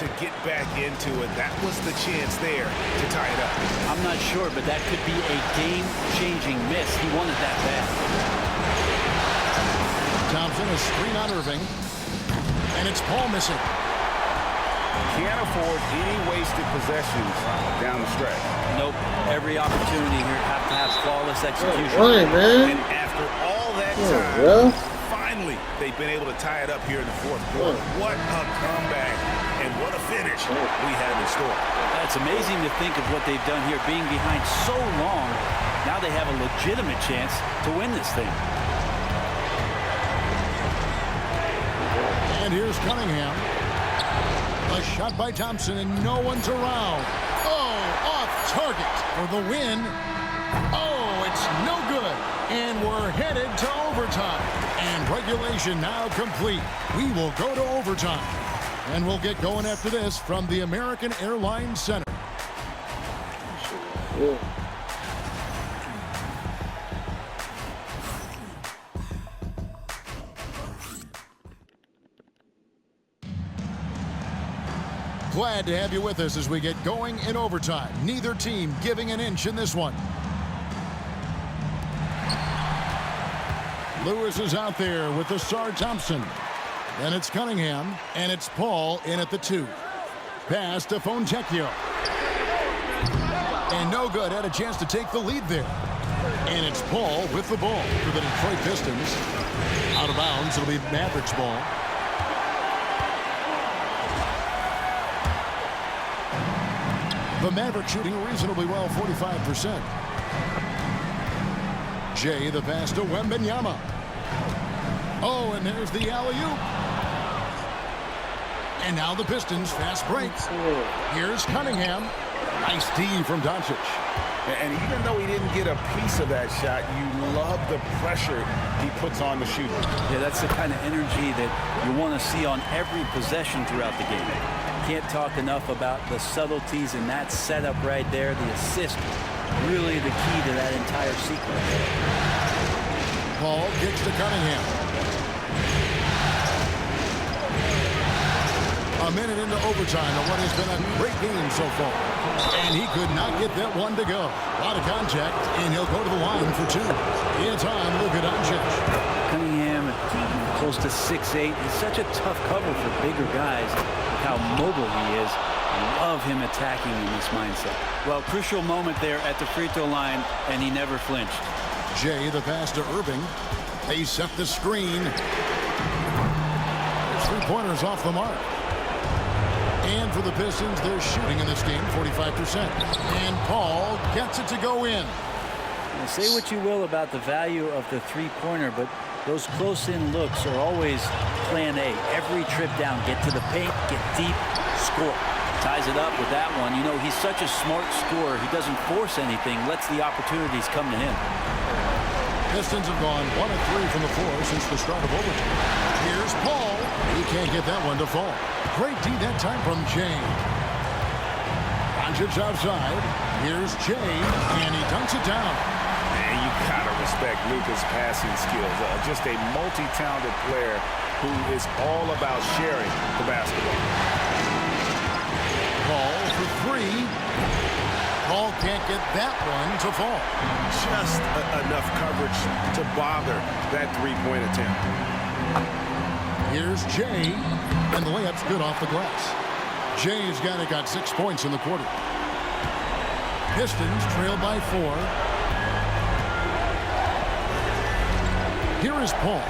to get back into it. That was the chance there to tie it up. I'm not sure, but that could be a game-changing miss. He wanted that bad. Thompson, a screen on Irving. And it's Paul missing. Can't afford any wasted possessions down the stretch. Nope. Every opportunity here have to have flawless execution. Why, man? And after all that time, finally, they've been able to tie it up here in the fourth quarter. What a comeback and what a finish we have in store. It's amazing to think of what they've done here, being behind so long. Now they have a legitimate chance to win this thing. And here's Cunningham. A shot by Thompson, and no one's around. Oh, off target for the win. Oh, it's no good. And we're headed to overtime. And regulation now complete. We will go to overtime. And we'll get going after this from the American Airlines Center. Glad to have you with us as we get going in overtime. Neither team giving an inch in this one. Lewis is out there with the Thompson. Then it's Cunningham, and it's Paul in at the 2. Pass to Fontecchio. And no good. Had a chance to take the lead there. And it's Paul with the ball for the Detroit Pistons. Out of bounds. It'll be Mavericks ball. The Mavericks shooting reasonably well, 45%. Jay, the pass to Wembanyama. Oh, and there's the alley-oop. And now the Pistons fast break. Here's Cunningham. Nice D from Doncic. And even though he didn't get a piece of that shot, you love the pressure he puts on the shooter. Yeah, that's the kind of energy that you want to see on every possession throughout the game. Can't talk enough about the subtleties in that setup right there. The assist, really the key to that entire sequence. Paul kicks to Cunningham. A minute into overtime of what has been a great game so far. And he could not get that one to go. A lot of contact, and he'll go to the line for 2. It's on Luka Doncic. Cunningham, close to 6'8". It's such a tough cover for bigger guys. How mobile he is. I love him attacking in this mindset. Well, crucial moment there at the free throw line, and he never flinched. Jay, the pass to Irving. They set the screen. There's 3-pointers off the mark. And for the Pistons, they're shooting in this game 45%. And Paul gets it to go in. Now, say what you will about the value of the three-pointer, but those close-in looks are always plan A. Every trip down, get to the paint, get deep, score. Ties it up with that one. You know, he's such a smart scorer. He doesn't force anything, lets the opportunities come to him. Pistons have gone 1 of 3 from the floor since the start of overtime. Here's Paul. He can't get that one to fall. Great D that time from Jay. Doncic outside. Here's Jay, and he dunks it down. And you gotta respect Luka's passing skills. Just a multi-talented player who is all about sharing the basketball. Paul for 3. Paul can't get that one to fall. Just enough coverage to bother that three-point attempt. Here's Jay, and the layup's good off the glass. Jay's got 6 points in the quarter. Pistons trail by 4. Here is Paul.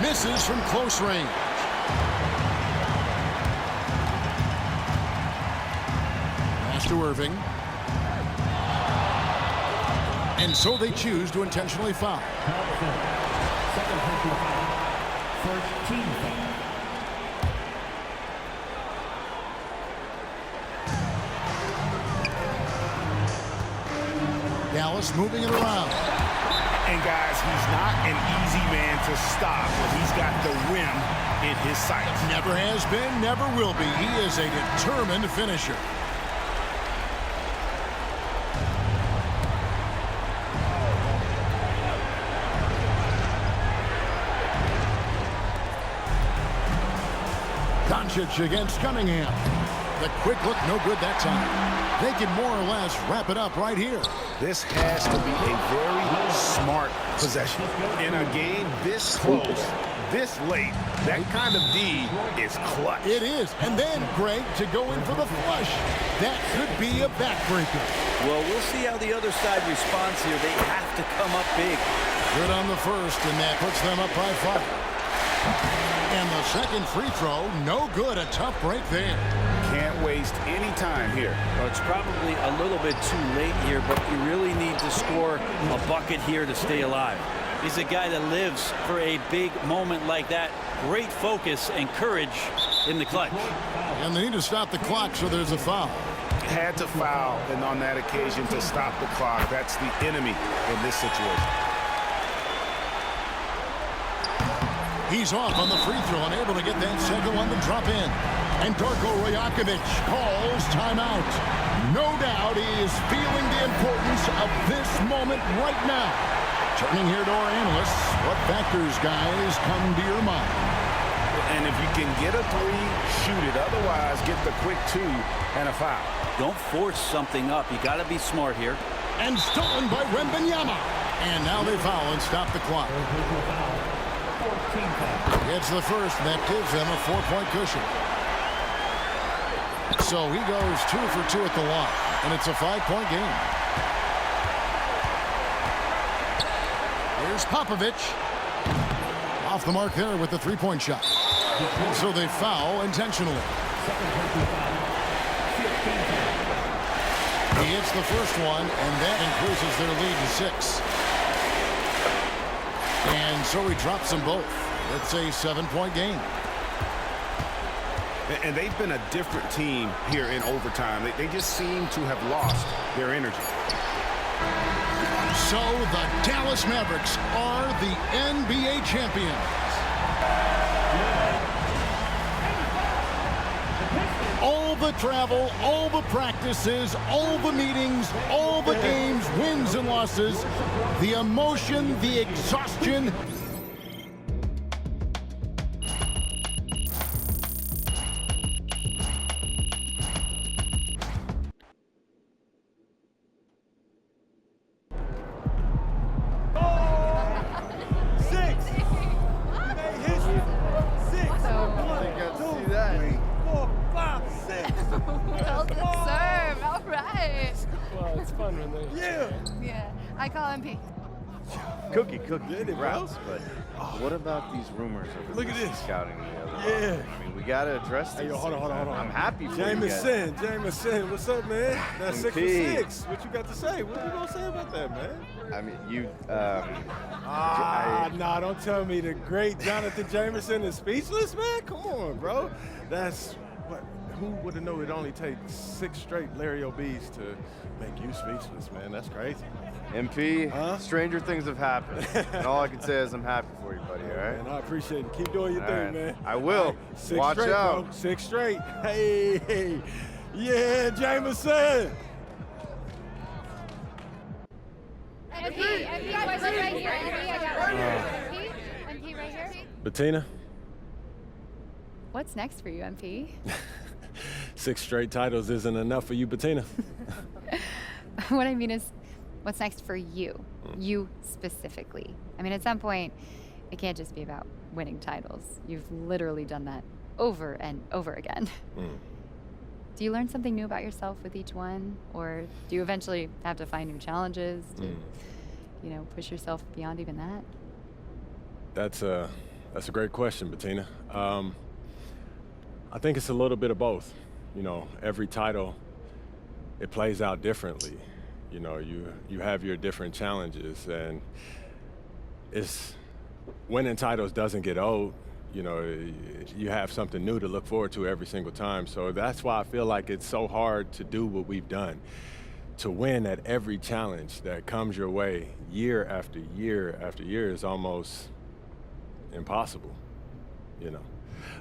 Misses from close range. Pass to Irving. And so they choose to intentionally foul. Second personal foul. First team foul. Dallas moving it around. And guys, he's not an easy man to stop when he's got the rim in his sights. Never has been, never will be. He is a determined finisher. Doncic against Cunningham. The quick look, no good that time. They can more or less wrap it up right here. This has to be a very smart possession. In a game this close, this late, that kind of D is clutch. It is. And then, Greg, to go in for the flush. That could be a backbreaker. Well, we'll see how the other side responds here. They have to come up big. Good on the first, and that puts them up by 5. And the second free throw, no good. A tough break there. Can't waste any time here. Well, it's probably a little bit too late here, but you really need to score a bucket here to stay alive. He's a guy that lives for a big moment like that. Great focus and courage in the clutch. And they need to stop the clock, so there's a foul. Had to foul, and on that occasion to stop the clock. That's the enemy in this situation. He's off on the free throw and able to get that second one to drop in. And Darko Rajakovic calls timeout. No doubt he is feeling the importance of this moment right now. Turning here to our analysts, what factors, guys, come to your mind? And if you can get a 3, shoot it. Otherwise, get the quick 2 and a foul. Don't force something up. You got to be smart here. And stolen by Wembanyama. And now they foul and stop the clock. It's the first, and that gives them a 4-point cushion. So he goes 2 for 2 at the line, and it's a 5-point game. Here's Popovich. Off the mark there with the 3-point shot. So they foul intentionally. He hits the first one, and that increases their lead to 6. And so he drops them both. It's a 7-point game. And they've been a different team here in overtime. They just seem to have lost their energy. So the Dallas Mavericks are the NBA champions. All the travel, all the practices, all the meetings, all the games, wins and losses, the emotion, the exhaustion. I call MP. Cookie, Rouse, but what about these rumors of Look at this. scouting the other? Yeah. I mean, we got to address these. Hey, yo, hold on. I'm happy for you guys. Jameson, what's up, man? That's 6 for MP. 6. What you got to say? What you gonna say about that, man? I mean, you. Nah, don't tell me the great Jonathan Jameson is speechless, man. Come on, bro. That's what. Who would have known it only takes 6 straight Larry O'B's to make you speechless, man? That's crazy. MP, stranger things have happened. And all I can say is I'm happy for you, buddy, all right? And I appreciate it. Keep doing your All thing, right. man. I will. All right, 6 Watch straight, out. bro. 6 straight. Hey. Yeah, Jameson. MP, I got one right here. MP, I got one. MP right here. Bettina, What's next for you, MP? 6 straight titles isn't enough for you, Bettina. What I mean is, what's next for you? You specifically. I mean, at some point, it can't just be about winning titles. You've literally done that over and over again. Do you learn something new about yourself with each one? Or do you eventually have to find new challenges to, you know, push yourself beyond even that? That's a great question, Bettina. I think it's a little bit of both. You know, every title, it plays out differently. You know, you have your different challenges, and winning titles doesn't get old. You know, you have something new to look forward to every single time. So that's why I feel like it's so hard to do what we've done. To win at every challenge that comes your way year after year after year is almost impossible, you know.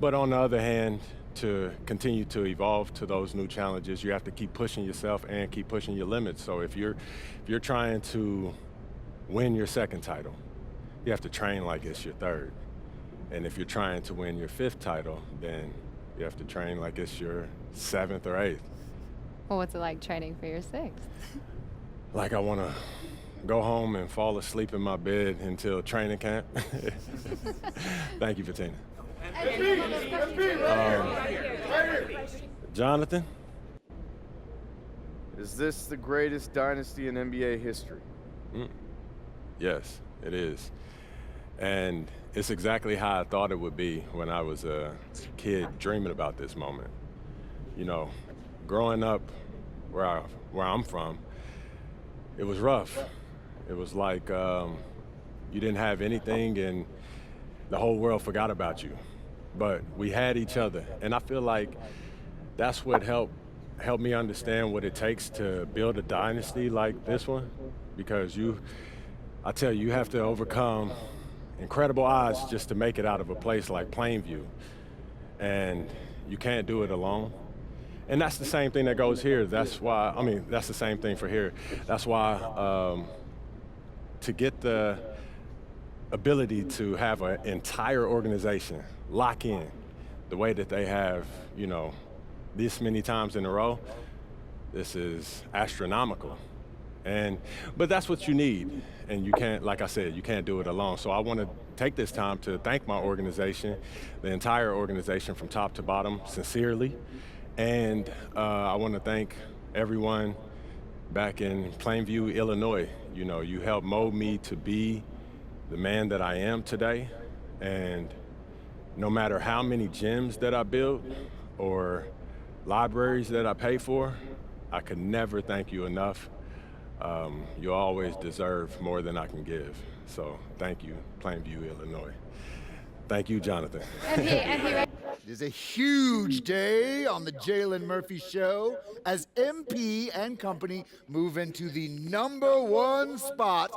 But on the other hand, to continue to evolve to those new challenges, you have to keep pushing yourself and keep pushing your limits. So if you're trying to win your 2nd title, you have to train like it's your 3rd. And if you're trying to win your 5th title, then You have to train like it's your 7th or 8th. Well, what's it like training for your 6th? Like I want to go home and fall asleep in my bed until training camp. Thank you, Bettina. Jonathan? Is this the greatest dynasty in NBA history? Yes, it is. And it's exactly how I thought it would be when I was a kid dreaming about this moment. You know, growing up where I'm from, it was rough. It was like you didn't have anything and the whole world forgot about you. But we had each other. And I feel like that's what helped me understand what it takes to build a dynasty like this one. Because I tell you, you have to overcome incredible odds just to make it out of a place like Plainview. And you can't do it alone. And that's the same thing that goes here. That's why, I mean, that's the same thing for here. That's why to get the ability to have an entire organization lock in the way that they have, you know, this many times in a row, this is astronomical. But that's what you need. And you can't, like I said, you can't do it alone. So I want to take this time to thank my organization, the entire organization from top to bottom, sincerely. And I want to thank everyone back in Plainview, Illinois. You know, you helped mold me to be the man that I am today. And no matter how many gyms that I built or libraries that I pay for, I could never thank you enough. You always deserve more than I can give. So thank you, Plainview, Illinois. Thank you, Jonathan. It is a huge day on the Jalen Murphy Show as MP and company move into the #1 spot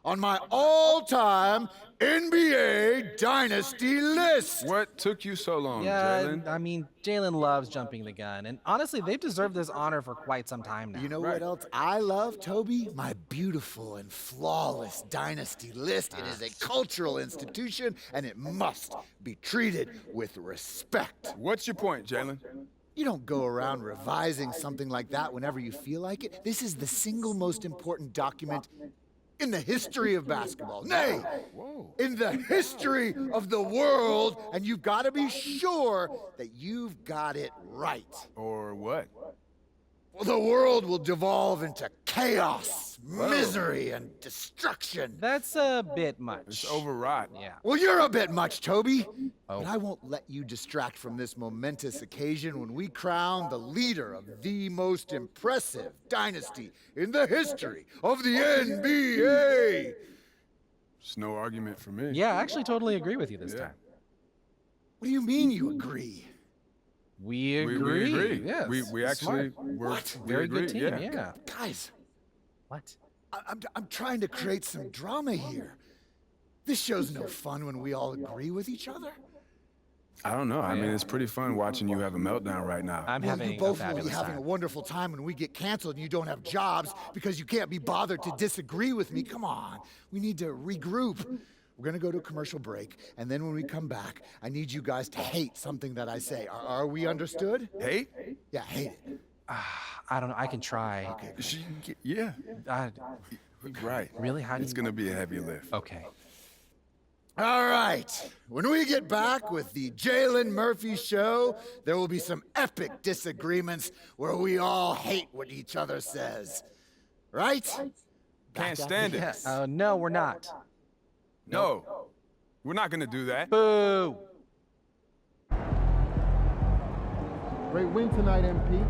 on my all-time NBA Dynasty list. What took you so long, Jalen? I mean, Jalen loves jumping the gun, and honestly, they've deserved this honor for quite some time now. You know what else I love, Toby? My beautiful and flawless Dynasty list. It is a cultural institution, and it must be treated with respect. What's your point, Jalen? You don't go around revising something like that whenever you feel like it. This is the single most important document in the history of basketball. Nay, in the history of the world, and you've got to be sure that you've got it right. Or what? Well, the world will devolve into chaos, misery, and destruction. That's a bit much. It's overwrought. Yeah. Well, you're a bit much, Toby. Oh. But I won't let you distract from this momentous occasion when we crown the leader of the most impressive dynasty in the history of the NBA. It's no argument for me. Yeah, I actually totally agree with you this time. What do you mean you agree? We agree. We agree. Yes. We actually were Very good team. Yeah. Yeah. Guys, What? I'm trying to create some drama here. This show's no fun when we all agree with each other. I don't know. I mean, it's pretty fun watching you have a meltdown right now. I'm Well, having you a both will be fabulous having a time. wonderful time when we get canceled and you don't have jobs because you can't be bothered to disagree with me. Come on, we need to regroup. We're gonna go to a commercial break, and then when we come back, I need you guys to hate something that I say. Are we understood? Hate? Yeah, hate it. I don't know. I can try. Yeah. Uh, Right. Really? How do It's you... going to be a heavy lift. Okay. All right, when we get back with the Jalen Murphy Show, there will be some epic disagreements where we all hate what each other says. Right? Can't stand it. No, we're not. No. We're not going to do that. Boo! Great win tonight, MP.